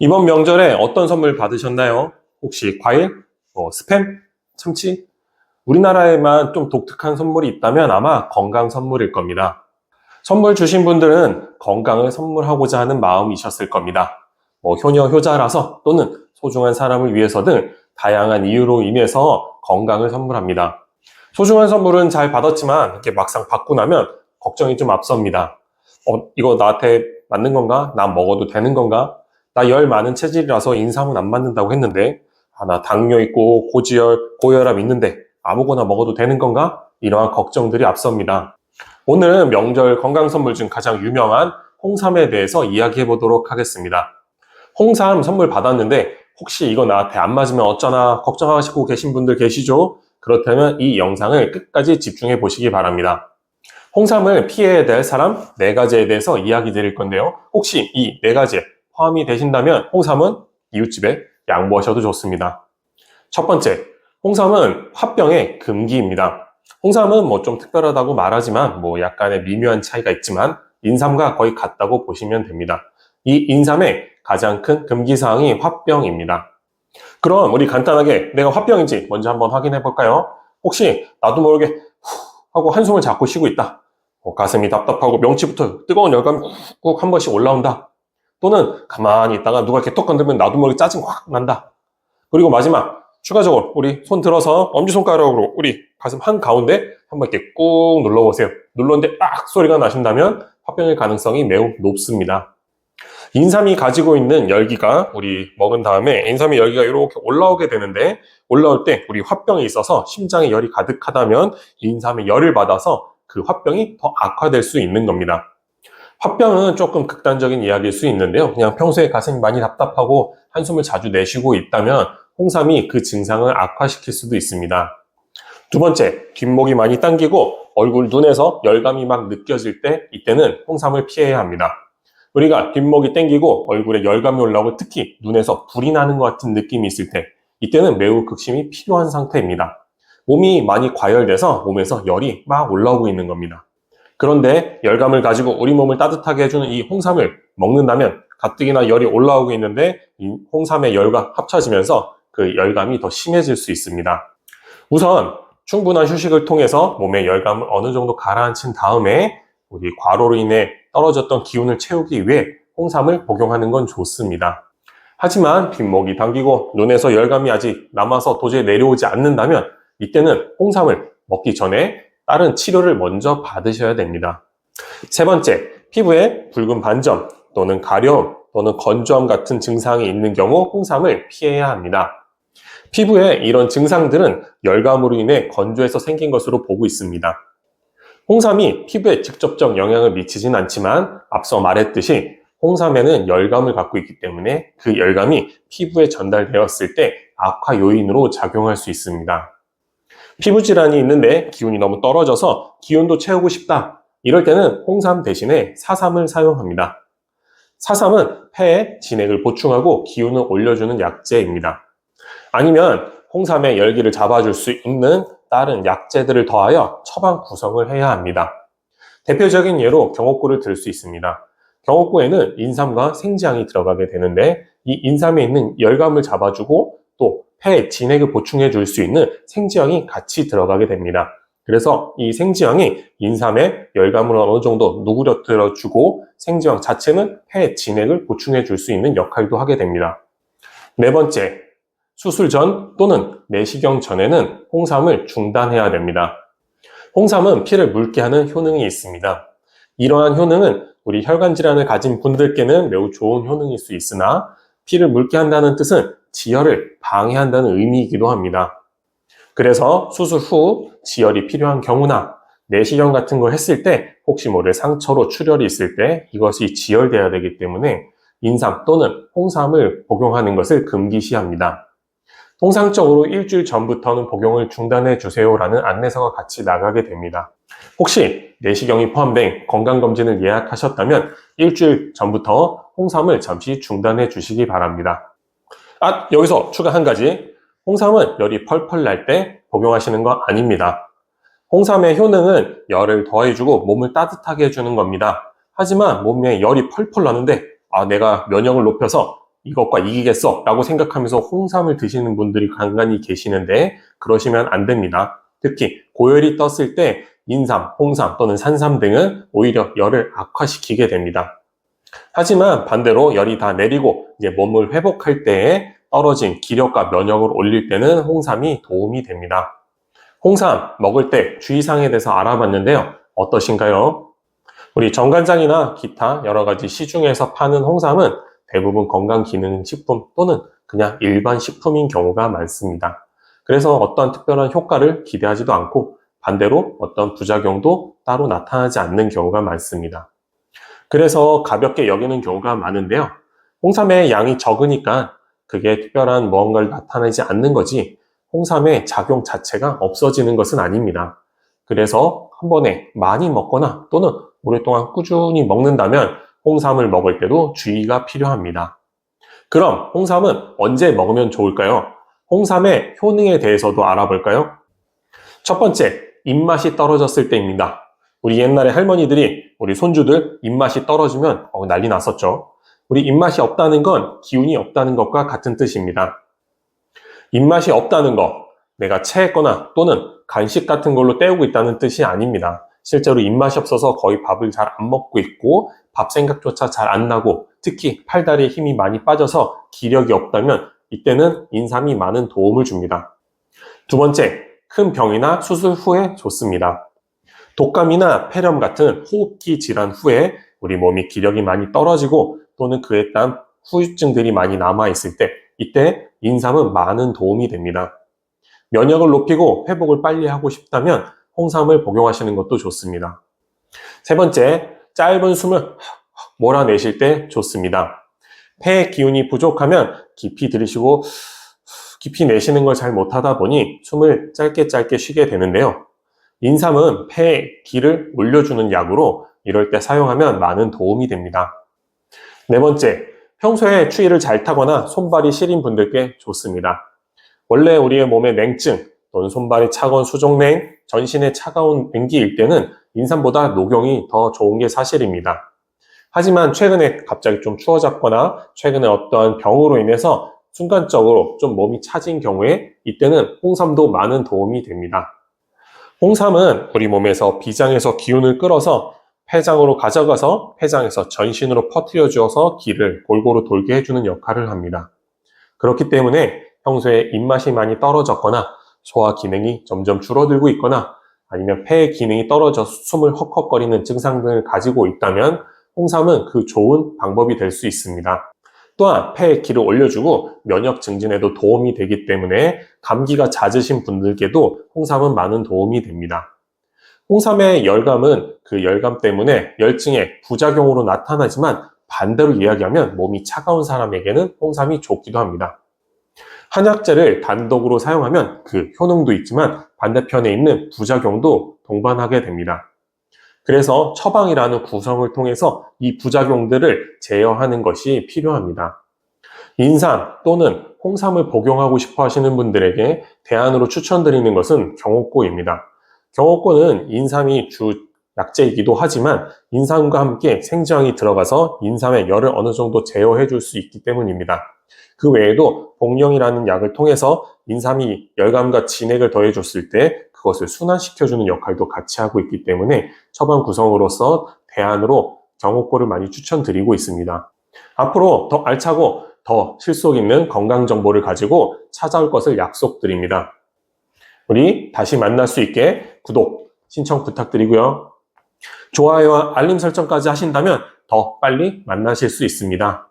이번 명절에 어떤 선물 받으셨나요? 혹시 과일? 스팸? 참치? 우리나라에만 좀 독특한 선물이 있다면 아마 건강 선물일 겁니다. 선물 주신 분들은 건강을 선물하고자 하는 마음이셨을 겁니다. 효녀, 효자라서 또는 소중한 사람을 위해서 등 다양한 이유로 인해서 건강을 선물합니다. 소중한 선물은 잘 받았지만 이렇게 막상 받고 나면 걱정이 좀 앞섭니다. 이거 나한테 맞는 건가? 나 먹어도 되는 건가? 나 열 많은 체질이라서 인삼은 안 맞는다고 했는데, 나 당뇨 있고 고지혈, 고혈압 있는데 아무거나 먹어도 되는 건가? 이러한 걱정들이 앞섭니다. 오늘은 명절 건강 선물 중 가장 유명한 홍삼에 대해서 이야기해 보도록 하겠습니다. 홍삼 선물 받았는데 혹시 이거 나한테 안 맞으면 어쩌나 걱정하시고 계신 분들 계시죠? 그렇다면 이 영상을 끝까지 집중해 보시기 바랍니다. 홍삼을 피해야 될 사람 4가지에 대해서 이야기 드릴 건데요. 혹시 이 4가지에 포함이 되신다면 홍삼은 이웃집에 양보하셔도 좋습니다. 첫 번째, 홍삼은 화병의 금기입니다. 홍삼은 좀 특별하다고 말하지만 약간의 미묘한 차이가 있지만 인삼과 거의 같다고 보시면 됩니다. 이 인삼의 가장 큰 금기사항이 화병입니다. 그럼 우리 간단하게 내가 화병인지 먼저 한번 확인해 볼까요? 혹시 나도 모르게 후 하고 한숨을 자꾸 쉬고 있다. 가슴이 답답하고 명치부터 뜨거운 열감이 꾹 한 번씩 올라온다. 또는 가만히 있다가 누가 이렇게 톡 건들면 나도 모르게 짜증 확 난다. 그리고 마지막 추가적으로 우리 손 들어서 엄지손가락으로 우리 가슴 한가운데 한번 이렇게 꾹 눌러보세요. 눌렀는데 딱 소리가 나신다면 화병일 가능성이 매우 높습니다. 인삼이 가지고 있는 열기가 우리 먹은 다음에 인삼의 열기가 이렇게 올라오게 되는데 올라올 때 우리 화병이 있어서 심장에 열이 가득하다면 인삼의 열을 받아서 그 화병이 더 악화될 수 있는 겁니다. 화병은 조금 극단적인 이야기일 수 있는데요. 그냥 평소에 가슴이 많이 답답하고 한숨을 자주 내쉬고 있다면 홍삼이 그 증상을 악화시킬 수도 있습니다. 두 번째, 뒷목이 많이 당기고 얼굴, 눈에서 열감이 막 느껴질 때 이때는 홍삼을 피해야 합니다. 우리가 뒷목이 당기고 얼굴에 열감이 올라오고 특히 눈에서 불이 나는 것 같은 느낌이 있을 때 이때는 매우 극심히 필요한 상태입니다. 몸이 많이 과열돼서 몸에서 열이 막 올라오고 있는 겁니다. 그런데 열감을 가지고 우리 몸을 따뜻하게 해주는 이 홍삼을 먹는다면 가뜩이나 열이 올라오고 있는데 이 홍삼의 열과 합쳐지면서 그 열감이 더 심해질 수 있습니다. 우선 충분한 휴식을 통해서 몸의 열감을 어느 정도 가라앉힌 다음에 우리 과로로 인해 떨어졌던 기운을 채우기 위해 홍삼을 복용하는 건 좋습니다. 하지만 뒷목이 당기고 눈에서 열감이 아직 남아서 도저히 내려오지 않는다면 이때는 홍삼을 먹기 전에 다른 치료를 먼저 받으셔야 됩니다. 세 번째, 피부에 붉은 반점 또는 가려움 또는 건조함 같은 증상이 있는 경우 홍삼을 피해야 합니다. 피부에 이런 증상들은 열감으로 인해 건조해서 생긴 것으로 보고 있습니다. 홍삼이 피부에 직접적 영향을 미치진 않지만 앞서 말했듯이 홍삼에는 열감을 갖고 있기 때문에 그 열감이 피부에 전달되었을 때 악화 요인으로 작용할 수 있습니다. 피부 질환이 있는데 기운이 너무 떨어져서 기운도 채우고 싶다. 이럴 때는 홍삼 대신에 사삼을 사용합니다. 사삼은 폐에 진액을 보충하고 기운을 올려주는 약재입니다. 아니면 홍삼의 열기를 잡아줄 수 있는 다른 약재들을 더하여 처방 구성을 해야 합니다. 대표적인 예로 경옥고를 들 수 있습니다. 경옥고에는 인삼과 생지향이 들어가게 되는데 이 인삼에 있는 열감을 잡아주고 또 폐에 진액을 보충해 줄 수 있는 생지향이 같이 들어가게 됩니다. 그래서 이 생지향이 인삼의 열감을 어느 정도 누그러뜨려 주고 생지향 자체는 폐에 진액을 보충해 줄 수 있는 역할도 하게 됩니다. 네 번째, 수술 전 또는 내시경 전에는 홍삼을 중단해야 됩니다. 홍삼은 피를 묽게 하는 효능이 있습니다. 이러한 효능은 우리 혈관 질환을 가진 분들께는 매우 좋은 효능일 수 있으나 피를 묽게 한다는 뜻은 지혈을 방해한다는 의미이기도 합니다. 그래서 수술 후 지혈이 필요한 경우나 내시경 같은 걸 했을 때 혹시 모를 상처로 출혈이 있을 때 이것이 지혈돼야 되기 때문에 인삼 또는 홍삼을 복용하는 것을 금기시합니다. 통상적으로 일주일 전부터는 복용을 중단해 주세요라는 안내서가 같이 나가게 됩니다. 혹시 내시경이 포함된 건강검진을 예약하셨다면 일주일 전부터 홍삼을 잠시 중단해 주시기 바랍니다. 여기서 추가 한 가지. 홍삼은 열이 펄펄 날 때 복용하시는 거 아닙니다. 홍삼의 효능은 열을 더해주고 몸을 따뜻하게 해주는 겁니다. 하지만 몸에 열이 펄펄 나는데 내가 면역을 높여서 이것과 이기겠어 라고 생각하면서 홍삼을 드시는 분들이 간간히 계시는데 그러시면 안 됩니다. 특히 고열이 떴을 때 인삼, 홍삼 또는 산삼 등은 오히려 열을 악화시키게 됩니다. 하지만 반대로 열이 다 내리고 이제 몸을 회복할 때에 떨어진 기력과 면역을 올릴 때는 홍삼이 도움이 됩니다. 홍삼 먹을 때 주의사항에 대해서 알아봤는데요. 어떠신가요? 우리 정관장이나 기타 여러 가지 시중에서 파는 홍삼은 대부분 건강기능식품 또는 그냥 일반 식품인 경우가 많습니다. 그래서 어떤 특별한 효과를 기대하지도 않고 반대로 어떤 부작용도 따로 나타나지 않는 경우가 많습니다. 그래서 가볍게 여기는 경우가 많은데요. 홍삼의 양이 적으니까 그게 특별한 무언가를 나타내지 않는 거지 홍삼의 작용 자체가 없어지는 것은 아닙니다. 그래서 한 번에 많이 먹거나 또는 오랫동안 꾸준히 먹는다면 홍삼을 먹을 때도 주의가 필요합니다. 그럼 홍삼은 언제 먹으면 좋을까요? 홍삼의 효능에 대해서도 알아볼까요? 첫 번째, 입맛이 떨어졌을 때입니다. 우리 옛날에 할머니들이 우리 손주들 입맛이 떨어지면 난리 났었죠. 우리 입맛이 없다는 건 기운이 없다는 것과 같은 뜻입니다. 입맛이 없다는 거, 내가 체했거나 또는 간식 같은 걸로 때우고 있다는 뜻이 아닙니다. 실제로 입맛이 없어서 거의 밥을 잘 안 먹고 있고 밥 생각조차 잘 안 나고 특히 팔다리에 힘이 많이 빠져서 기력이 없다면 이때는 인삼이 많은 도움을 줍니다. 두 번째, 큰 병이나 수술 후에 좋습니다. 독감이나 폐렴 같은 호흡기 질환 후에 우리 몸이 기력이 많이 떨어지고 또는 그에 따른 후유증들이 많이 남아있을 때 이때 인삼은 많은 도움이 됩니다. 면역을 높이고 회복을 빨리 하고 싶다면 홍삼을 복용하시는 것도 좋습니다. 세 번째, 짧은 숨을 몰아내실 때 좋습니다. 폐의 기운이 부족하면 깊이 들이쉬고 깊이 내쉬는 걸 잘 못하다 보니 숨을 짧게 쉬게 되는데요. 인삼은 폐에 기를 올려주는 약으로 이럴 때 사용하면 많은 도움이 됩니다. 네 번째, 평소에 추위를 잘 타거나 손발이 시린 분들께 좋습니다. 원래 우리의 몸에 냉증 또는 손발이 차가운 수족냉, 전신에 차가운 냉기일 때는 인삼보다 녹용이 더 좋은 게 사실입니다. 하지만 최근에 갑자기 좀 추워졌거나 최근에 어떠한 병으로 인해서 순간적으로 좀 몸이 차진 경우에 이때는 홍삼도 많은 도움이 됩니다. 홍삼은 우리 몸에서 비장에서 기운을 끌어서 폐장으로 가져가서 폐장에서 전신으로 퍼뜨려 주어서 기를 골고루 돌게 해주는 역할을 합니다. 그렇기 때문에 평소에 입맛이 많이 떨어졌거나 소화 기능이 점점 줄어들고 있거나 아니면 폐의 기능이 떨어져 숨을 헉헉거리는 증상들을 가지고 있다면 홍삼은 그 좋은 방법이 될 수 있습니다. 또한 폐의 기를 올려주고 면역 증진에도 도움이 되기 때문에 감기가 잦으신 분들께도 홍삼은 많은 도움이 됩니다. 홍삼의 열감은 그 열감 때문에 열증의 부작용으로 나타나지만 반대로 이야기하면 몸이 차가운 사람에게는 홍삼이 좋기도 합니다. 한약재를 단독으로 사용하면 그 효능도 있지만 반대편에 있는 부작용도 동반하게 됩니다. 그래서 처방이라는 구성을 통해서 이 부작용들을 제어하는 것이 필요합니다. 인삼 또는 홍삼을 복용하고 싶어 하시는 분들에게 대안으로 추천드리는 것은 경옥고입니다. 경옥고는 인삼이 주 약재이기도 하지만 인삼과 함께 생지황이 들어가서 인삼의 열을 어느 정도 제어해 줄 수 있기 때문입니다. 그 외에도 복령이라는 약을 통해서 인삼이 열감과 진액을 더해 줬을 때 그것을 순환시켜주는 역할도 같이 하고 있기 때문에 처방 구성으로서 대안으로 경옥고를 많이 추천드리고 있습니다. 앞으로 더 알차고 더 실속 있는 건강 정보를 가지고 찾아올 것을 약속드립니다. 우리 다시 만날 수 있게 구독, 신청 부탁드리고요. 좋아요와 알림 설정까지 하신다면 더 빨리 만나실 수 있습니다.